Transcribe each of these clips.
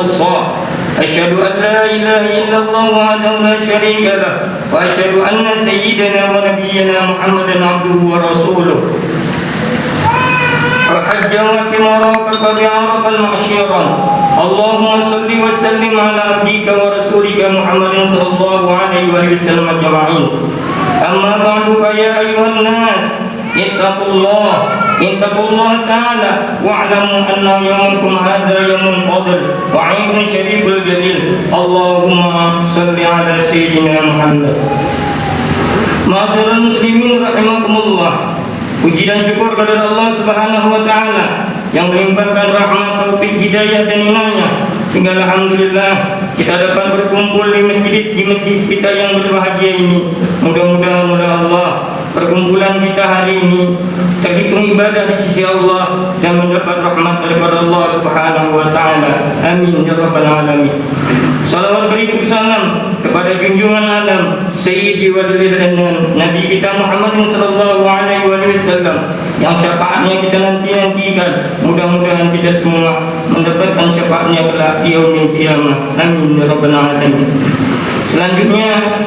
تحصى. أشهد أن لا إله إلا الله وحده لا شريك له وأشهد أن سيدنا ونبينا محمدا عبده ورسوله وحج واعتمارا فقد عرف المعشيرا. اللهم صل وسلم على عبدك ورسولك محمد صلى الله عليه وسلم أجمعين. أما بعد فيا أيها الناس اتقوا الله تعالى واعلموا أن يومكم هذا يوم فضل وعيد شريف الجليل. اللهم صل على سيدنا محمد. Ma'asyiral muslimin rahimakumullah. Puji dan syukur kepada Allah Subhanahu wa taala yang melimpahkan rahmat, taufik, hidayah dan inayah sehingga alhamdulillah kita dapat berkumpul di majlis kita yang berbahagia ini. Mudah-mudahan oleh Allah perkumpulan kita hari ini terhitung ibadah di sisi Allah dan mendapat rahmat daripada Allah Subhanahu wa taala. Amin ya rabbal alamin. Salawat beribu salam kepada junjungan alam Sayyidi wa dalil anan Nabi kita Muhammad sallallahu alaihi wasallam yang syafaatnya kita nantikan. Mudah-mudahan kita semua mendapatkan syafaatnya kelak di yaumil qiyamah. Amin ya rabbal alamin. Selanjutnya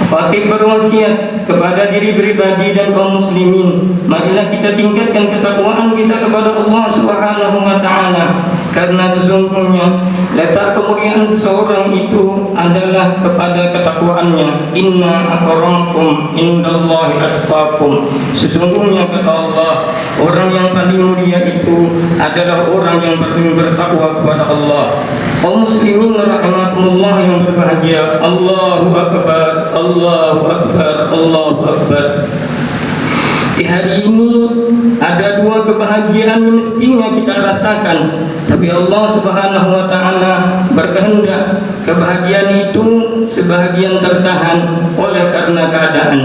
khatib berwasiat kepada diri pribadi dan kaum muslimin, marilah kita tingkatkan ketakwaan kita kepada Allah Subhanahu wa taala, karena sesungguhnya letak kemuliaan seseorang itu adalah kepada ketakwaannya. Inna akramakum indallahi atqakum. Sesungguhnya kata Allah, orang yang paling mulia itu adalah orang yang paling bertakwa kepada Allah. Kaum muslimin rahimakumullah yang berbahagia, Allahu akbar, Allahu akbar, Allahu akbar. Di hari ini ada dua kebahagiaan yang mestinya kita rasakan, tapi Allah Subhanahu wa taala berkehendak kebahagiaan itu sebahagian tertahan oleh karena keadaan.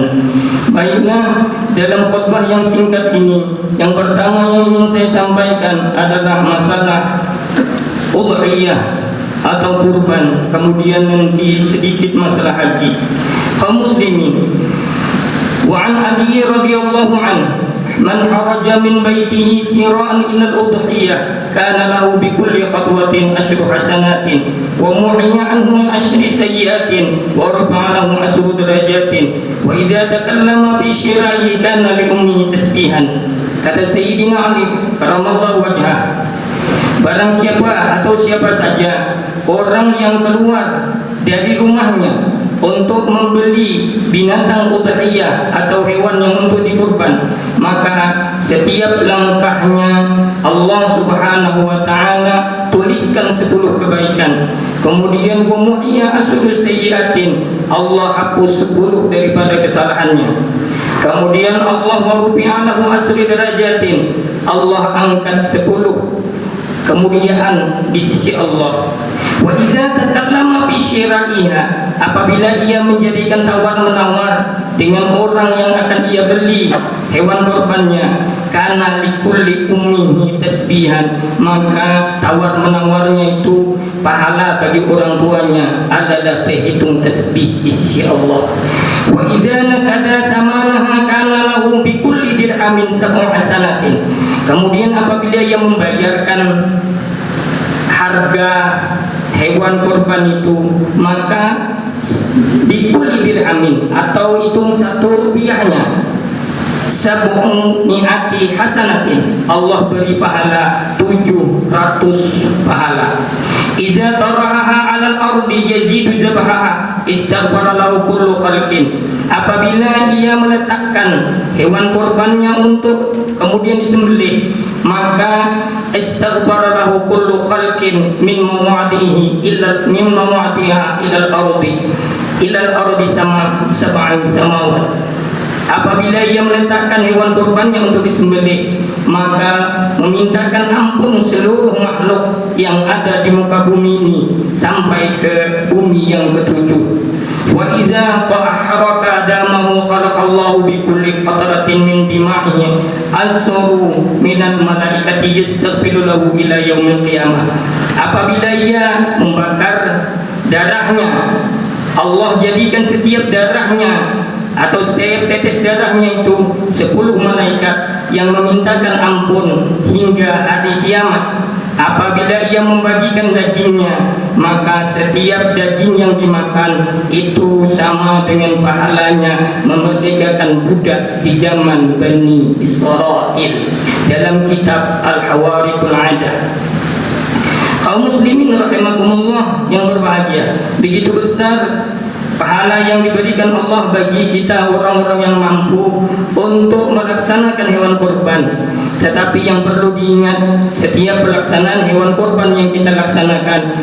Baiklah, dalam khutbah yang singkat ini, yang pertama yang ingin saya sampaikan adalah masalah udhiyah atau kurban, kemudian nanti sedikit masalah haji. Kaum muslimin, wa an Ali radhiyallahu anhu man kharaja min baitihi sira'an ila al-udhiyah kana lahu bi kulli khatwatin ashru hasanatin wa muhiya anhu ashri sayyi'atin wa rafa'a lahu ashru darajatin wa idza takallama bi syira'i kana li ummihi tasbihan. Kata Sayyidina Ali karamallahu wajhah, barang siapa atau siapa saja orang yang keluar dari rumahnya untuk membeli binatang udhiyah atau hewan yang untuk dikurban, maka setiap langkahnya Allah Subhanahu wa taala tuliskan 10 kebaikan. Kemudian wa mu'iyya asru sayyi'atin, Allah hapus 10 daripada kesalahannya. Kemudian Allah warufi'a lahu asri darajatin, Allah angkat 10 kemuliaan di sisi Allah. Wa idza takallama bi syira'iha, apabila ia menjadikan tawar menawar dengan orang yang akan ia beli hewan korbannya, kana likulli ummihi tasbihan, maka tawar menawarnya itu pahala bagi orang tuanya adalah terhitung tasbih di sisi Allah. Wa idza nakada samanaha kana lahu bi kulli dirhamin sab'u hasanatin, kemudian apabila ia membayarkan harga hewan korban itu, maka dikuli dirhamin atau hitung 1 rupiahnya, sab'u mi'ati hasanatin, Allah beri pahala 700 pahala. Iza tarahaha 'alal ardi yazidu zabahaha istaghfara lahu kullu khalqin, apabila ia meletakkan hewan korbannya untuk kemudian disembelih, maka istaghfara lahu kullu khalqin min mawadihi illa min mawadiha ila al-ardi sab'an samawat. Apabila ia meletakkan hewan korbannya untuk disembelih, maka memintakan ampun seluruh makhluk yang ada di muka bumi ini sampai ke bumi yang ketujuh. Wa idza ta'ahharaka damahu khalaqallahu bi kulli qatratin min dima'ihi asru minal malaikati yastaghfiru lahu ila yaumil qiyamah. Apabila ia membakar darahnya, Allah jadikan setiap darahnya atau setiap tetes darahnya itu 10 malaikat yang memintakan ampun hingga hari kiamat. Apabila ia membagikan dagingnya, maka setiap daging yang dimakan itu sama dengan pahalanya memerdekakan budak di zaman Bani Israel. Dalam kitab Al-Hawarithul Adah. Kaum muslimin rahimakumullah yang berbahagia, begitu besar pahala yang diberikan Allah bagi kita orang-orang yang mampu untuk melaksanakan hewan kurban. Tetapi yang perlu diingat, setiap pelaksanaan hewan kurban yang kita laksanakan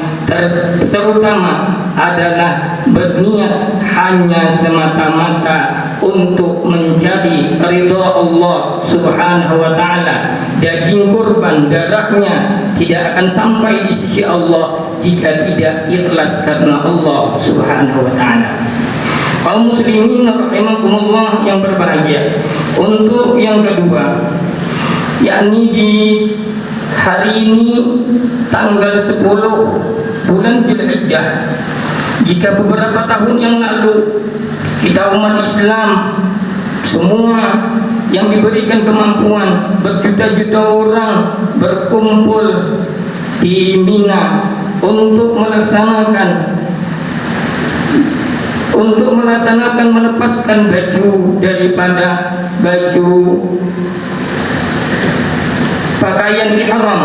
terutama adalah berniat hanya semata-mata untuk mencari ridha Allah Subhanahu wa taala. Daging kurban, darahnya tidak akan sampai di sisi Allah jika tidak ikhlas karena Allah Subhanahu wa taala. Kaum muslimin rahimakumullah yang berbahagia, untuk yang kedua, yakni di hari ini tanggal 10 bulan Dzulhijjah, jika beberapa tahun yang lalu kita umat Islam semua yang diberikan kemampuan berjuta-juta orang berkumpul di Mina untuk melaksanakan melepaskan baju daripada baju pakaian ihram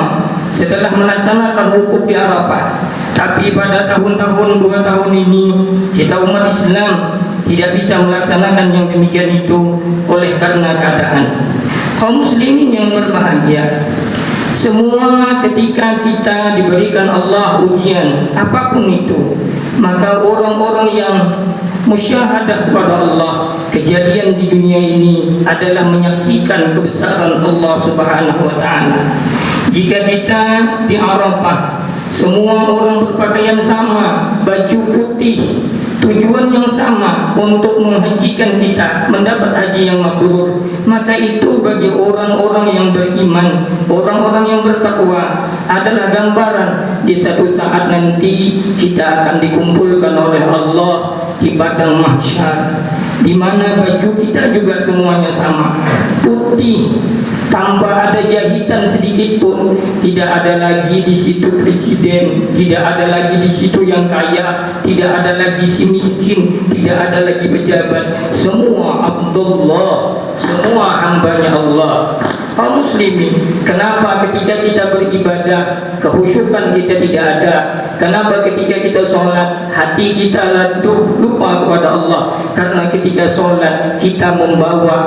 setelah melaksanakan wukuf di Arafah. Tapi pada tahun-tahun 2 tahun ini kita umat Islam tidak bisa melaksanakan yang demikian itu oleh karena keadaan. Kaum muslimin yang berbahagia, semua ketika kita diberikan Allah ujian apapun itu, maka orang-orang yang musyahadah kepada Allah, kejadian di dunia ini adalah menyaksikan kebesaran Allah Subhanahu wa taala. Jika kita di Arafah, semua orang berpakaian sama, baju putih, tujuan yang sama untuk menghajikan kita mendapat haji yang mabrur, maka itu bagi orang-orang yang beriman, orang-orang yang bertakwa adalah gambaran di satu saat nanti kita akan dikumpulkan oleh Allah di padang mahsyar, di mana baju kita juga semuanya sama, putih, tanpa ada jahitan sedikit pun. Tidak ada lagi di situ presiden, tidak ada lagi di situ yang kaya, tidak ada lagi si miskin, tidak ada lagi pejabat. Semua Abdullah, semua hambanya Allah. Kaum muslimin, kenapa ketika kita beribadah kehusyukan kita tidak ada? Kenapa ketika kita sholat hati kita lupa kepada Allah? Karena ketika sholat kita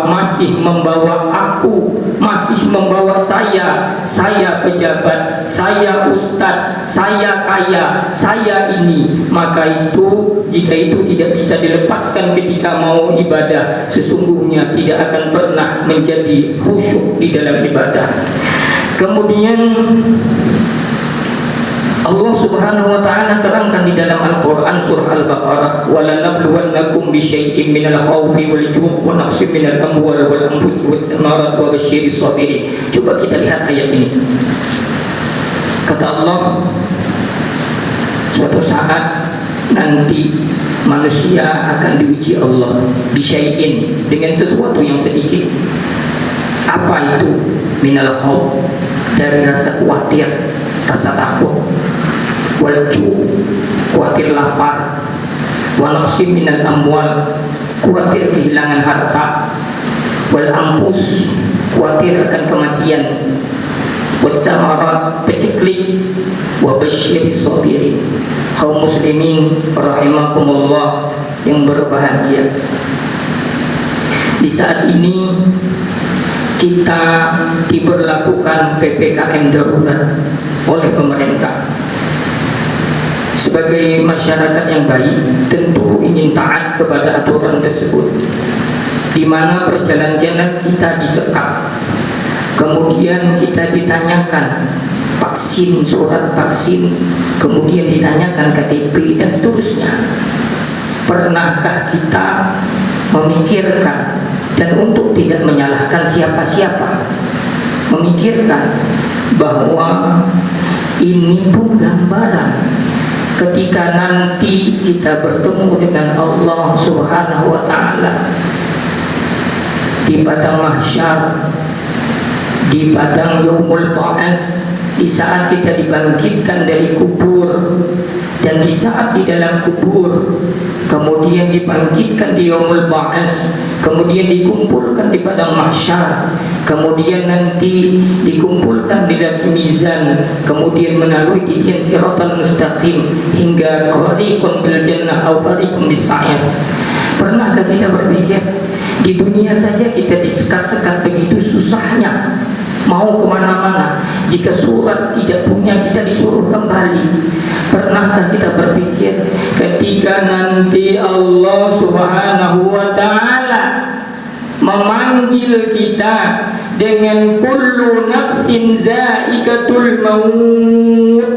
masih membawa aku, masih membawa saya pejabat, saya ustadz, saya kaya, saya ini. Maka itu, jika itu tidak bisa dilepaskan ketika mau ibadah, sesungguhnya tidak akan pernah menjadi khusyuk di dalam ibadah. Kemudian Allah Subhanahu wa taala terangkan di dalam Al-Qur'an surah Al-Baqarah, "Wa lanabluwannakum bisyai'in minal khawfi wal ju' wa naqsin minal amwali wal anfusi wath thamarat wa basyiris sabirin." Coba kita lihat ayat ini. Kata Allah, suatu saat nanti manusia akan diuji Allah bisyai'in, dengan sesuatu yang sedikit. Apa itu? Minal khawf, dari rasa khawatir, rasa takut, wal ju', khawatir lapar, wa naqsim minal amwal, khawatir kehilangan harta, wal anfus, khawatir akan kematian, wa thamarat, peceklik, wa basyiris sabirin. Kaum muslimin rahimakumullah yang berbahagia, di saat ini kita diberlakukan PPKM darurat oleh pemerintah. Sebagai masyarakat yang baik, tentu ingin taat kepada aturan tersebut, di mana perjalanan kita disekap, kemudian kita ditanyakan vaksin, surat vaksin, kemudian ditanyakan KTP dan seterusnya. Pernahkah kita memikirkan, dan untuk tidak menyalahkan siapa-siapa, memikirkan bahwa ini pun gambaran ketika nanti kita bertemu dengan Allah Subhanahu wa taala di padang mahsyar, di padang yaumul ba'ats, di saat kita dibangkitkan dari kubur, dan di saat di dalam kubur, kemudian dibangkitkan di yaumul ba'ats, kemudian dikumpulkan di padang mahsyar, kemudian nanti dikumpulkan di lagi mizan, kemudian melalui titian siratal mustaqim hingga qariqun bil jannah aw qariqun bis sa'ir. Pernahkah kita berpikir di dunia saja kita disekat-sekat begitu susahnya mau kemana-mana, jika surat tidak punya kita disuruh kembali? Pernahkah kita berpikir ketika nanti Allah Subhanahu wa ta'ala memanggil kita dengan kullu nafsin za'iqatul maut,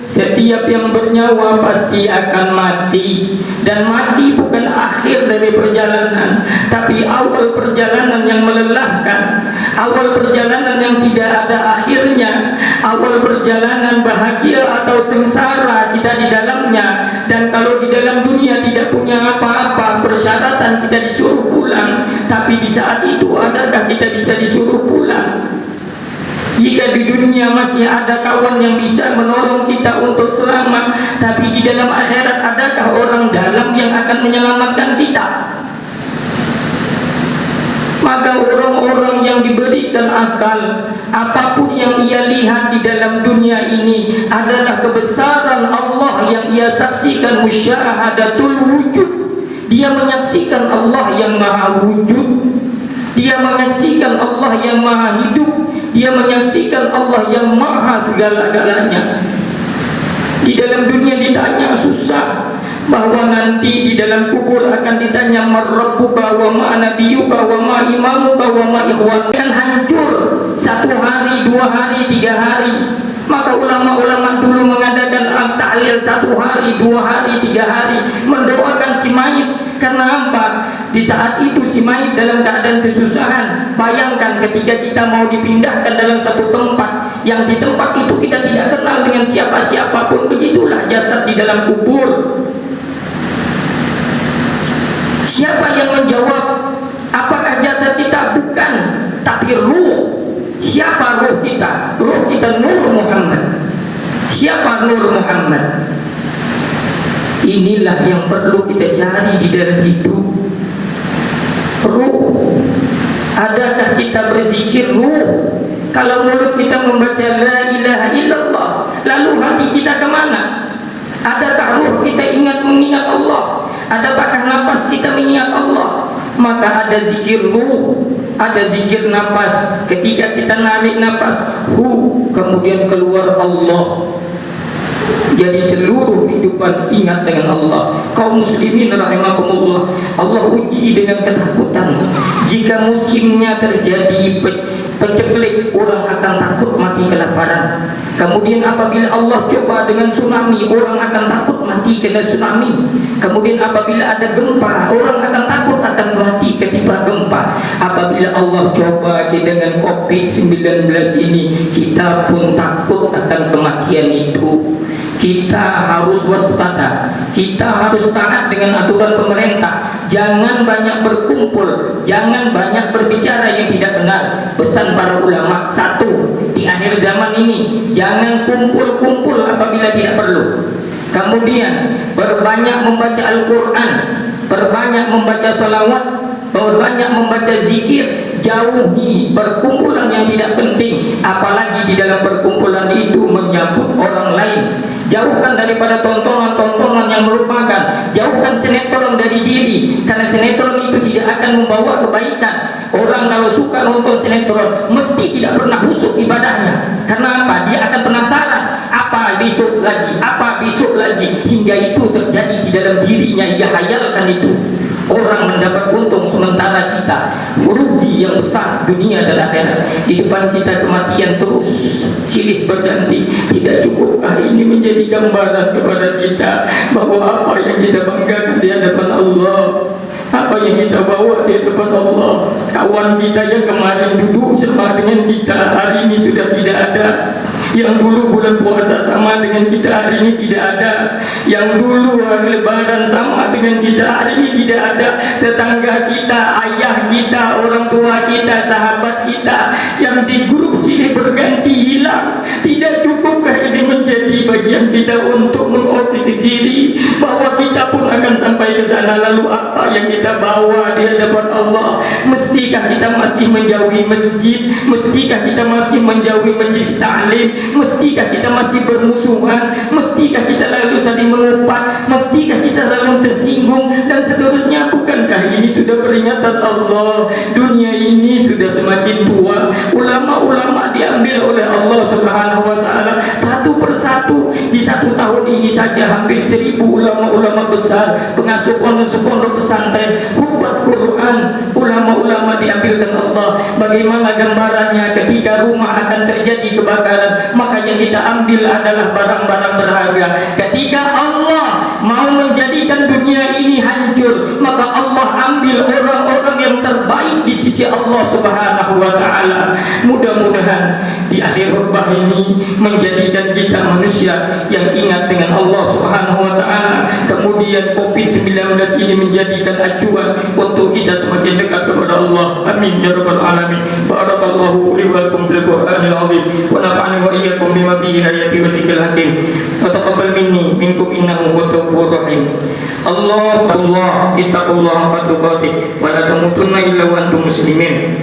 setiap yang bernyawa pasti akan mati, dan mati bukan akhir dari perjalanan, tapi awal perjalanan yang melelahkan, awal perjalanan yang tidak ada akhirnya, awal perjalanan bahagia atau sengsara kita di dalamnya. Dan kalau di dalam dunia tidak punya apa-apa, persyaratan kita disuruh pulang, tapi di saat itu adakah kita bisa disuruh pulang? Jika di dunia masih ada kawan yang bisa menolong kita untuk selamat, tapi di dalam akhirat adakah orang dalam yang akan menyelamatkan kita? Maka orang-orang yang diberikan akal, apapun yang ia lihat di dalam dunia ini adalah kebesaran Allah yang ia saksikan, musyahadatul wujud. Dia menyaksikan Allah yang maha wujud, dia menyaksikan Allah yang maha hidup, dia menyaksikan Allah yang maha segala-galanya. Di dalam dunia ditanya susah, bahwa nanti di dalam kubur akan ditanya marrabbuka wa ma nabiyuka wa ma imamuka wa ma ikhwan. Kan hancur 1 hari, 2 hari, 3 hari. Maka ulama-ulama dulu mengadakan tahlil 1 hari, 2 hari, 3 hari, mendoakan si mayit. Karena apa? Di saat itu si mayit dalam keadaan kesusahan. Bayangkan ketika kita mau dipindahkan dalam satu tempat, yang di tempat itu kita tidak kenal dengan siapa-siapapun. Begitulah jasad di dalam kubur. Siapa yang menjawab? Apakah jasad kita? Bukan, tapi ruh. Siapa ruh kita? Ruh kita Nur Muhammad. Siapa Nur Muhammad? Inilah yang perlu kita cari di dalam hidup. Ruh. Adakah kita berzikir ruh? Kalau mulut kita membaca la ilaha illallah, lalu hati kita kemana? Adakah ruh kita mengingat Allah? Adakah nafas kita mengingat Allah? Maka ada zikir ruh, ada zikir nafas. Ketika kita narik nafas, kemudian keluar Allah. Jadi seluruh kehidupan ingat dengan Allah. Kaum muslimin rahimakumullah, Allah uji dengan ketakutan. Jika musimnya terjadi peceklik, orang akan takut mati kelaparan. Kemudian apabila Allah coba dengan tsunami, orang akan takut mati kena tsunami. Kemudian apabila ada gempa, orang akan takut akan mati ketika gempa. Apabila Allah coba dengan COVID-19 ini, kita pun takut akan kematian itu. Kita harus waspada, kita harus taat dengan aturan pemerintah. Jangan banyak berkumpul, jangan banyak berbicara yang tidak benar. Pesan para ulama, 1, di akhir zaman ini jangan kumpul-kumpul apabila tidak perlu. Kemudian berbanyak membaca Al-Quran, berbanyak membaca salawat, berbanyak membaca zikir. Jauhi perkumpulan yang tidak penting, apalagi di dalam perkumpulan itu menyambut orang lain. Jauhkan daripada tontonan-tontonan yang melupakan. Jauhkan sinetron dari diri, karena sinetron itu tidak akan membawa kebaikan. Orang kalau suka nonton sinetron mesti tidak pernah khusyuk ibadahnya. Karena apa? Dia akan penasaran, apa besok lagi, apa besok lagi, hingga itu terjadi di dalam dirinya. Ia hayalkan itu. Orang mendapat untung sementara kita rugi yang besar dunia dan akhirat. Di depan kita kematian terus silih berganti. Tidak cukupkah ini menjadi gambaran kepada kita bahwa apa yang kita banggakan di hadapan Allah, apa yang kita bawa di hadapan Allah? Kawan kita yang kemarin duduk bersama dengan kita hari ini sudah tidak ada. Yang dulu bulan puasa sama dengan kita hari ini tidak ada. Yang dulu hari lebaran sama dengan kita hari ini tidak ada. Tetangga kita, ayah kita, orang tua kita, sahabat kita yang di grup silih berganti hilang. Tidak cukupkah ini menjadi bagian kita untuk mengobati diri bahwa kita pun akan sampai ke sana? Lalu apa yang kita bawa di hadapan Allah? Mestikah kita masih menjauhi masjid? Mestikah kita masih menjauhi majlis ta'lim? Mestikah kita masih bermusuhan? Mestikah kita lalu saling mengumpat? Mestikah kita saling tersinggung? Dan seterusnya. Bukankah ini sudah peringatan Allah? Dunia ini sudah semakin tua. Ulama-ulama diambil oleh Allah Subhanahu wa ta'ala satu persatu. Di satu tahun ini saja hampir 1000 ulama-ulama besar, pengasuh pondok pesantren, hufaz Quran, ulama-ulama diambilkan Allah. Bagaimana gambarannya ketika rumah akan terjadi kebakaran? Maka yang kita ambil adalah barang-barang berharga. Ketika Allah mau menjadikan dunia ini hancur, maka Allah ambil orang-orang yang terbaik di sisi Allah Subhanahu wa ta'ala. Mudah-mudahan di akhir khutbah ini menjadikan kita manusia yang ingat dengan Allah Subhanahu wa ta'ala. Kemudian COVID-19 ini menjadikan acuan untuk kita semakin dekat kepada Allah. Amin ya rabbal alamin. Barakallahu li wa lakum bil Qur'anil azim wa nafa'ani wa iyyakum bima fihi ayati wa dzikril hakim. Wa taqabbal minni minkum innahu huwa tawwabur rahim. Allah ittaqullaha haqqa tuqatih wa la tamutunna illa wa antum muslimin.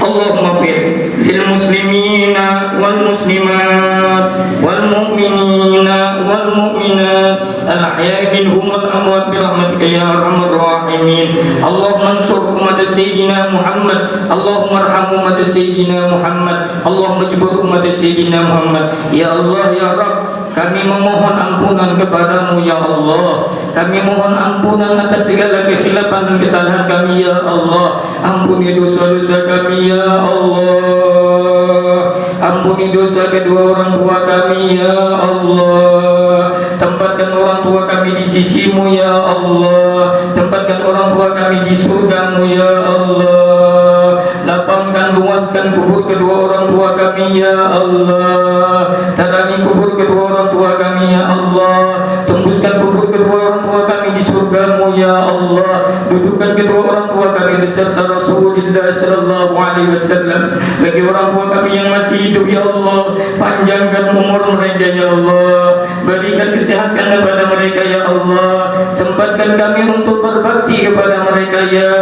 Allahumma fir lil muslimina wal muslimat wal mu'minina wal mu'minat al ahya'i minhum wal amwat bi rahmatika ya arhamar rahimin. Allahumma ansur umat sayyidina Muhammad, Allahumma arham umat sayyidina Muhammad, Allahumma jibur umat sayyidina Muhammad. Ya Allah ya Rabb, kami memohon ampunan kepadamu ya Allah. Kami mohon ampunan atas segala kekhilafan dan kesalahan kami ya Allah. Ampuni dosa-dosa kami ya Allah. Ampuni dosa kedua orang tua kami ya Allah. Tempatkan orang tua kami di sisimu ya Allah. Tempatkan orang tua kami di surgamu ya Allah. Lapangkan, luaskan kubur kedua orang tua kami ya Allah. Tarangi kubur kedua orang tua kami ya Allah. Tembuskan kubur kedua orang tua kami di surgamu ya Allah. Dudukkan kedua orang tua kami beserta Rasulullah sallallahu alaihi wasallam. Bagi orang tua kami yang masih hidup ya Allah, panjangkan umur mereka ya Allah. Berikan kesehatan kepada mereka ya Allah. Sempatkan kami untuk berbakti kepada mereka ya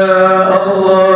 Allah.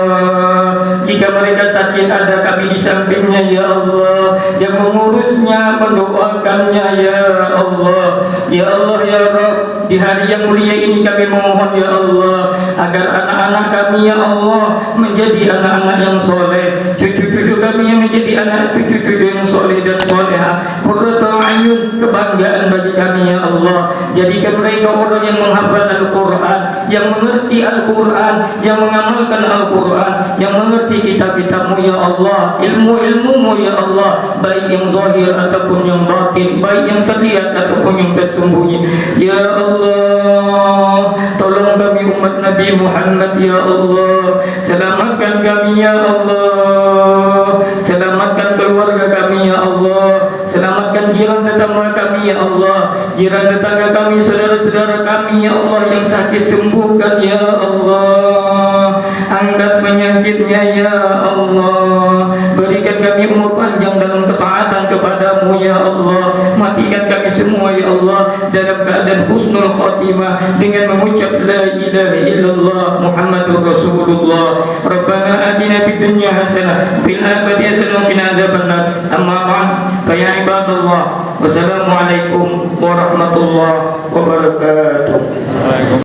Jika mereka sakit, ada kami di sampingnya ya Allah, yang mengurusnya, mendoakannya ya Allah. Ya Allah ya Rabb, di hari yang mulia ini kami mohon ya Allah, agar anak-anak kami ya Allah menjadi anak-anak yang soleh, cucu-cucu kami yang menjadi anak cucu-cucu yang soleh dan soleha, qurratu ayun, kebanggaan bagi kami ya Allah. Jadikan mereka orang yang menghafal Al-Quran, yang mengerti Al-Quran, yang mengamalkan Al-Quran, yang mengerti kitab-kitab-Mu ya Allah, ilmu-ilmu-Mu ya Allah, baik yang zahir ataupun yang batin, baik yang terlihat ataupun yang tersembunyi ya Allah. Tolong kami umat Nabi Muhammad ya Allah. Selamatkan kami ya Allah. Selamatkan keluarga kami ya Allah. Selamatkan jiran tetangga kami ya Allah. Jiran tetangga kami, saudara-saudara kami ya Allah yang sakit, sembuhkan ya Allah. Angkat penyakitnya ya Allah. Berikan kami umur panjang dalam ketaatan kepadamu ya Allah. Matikan kami semua ya Allah dalam keadaan husnul khatimah dengan mengucap la ilaha illallah Muhammadur Rasulullah. Rabbana atina fid dunya hasanah fil akhirati hasanah wa qina adzabannar. Amma ba'd, fa ya ibadallah, wassalamu alaikum warahmatullahi wabarakatuh.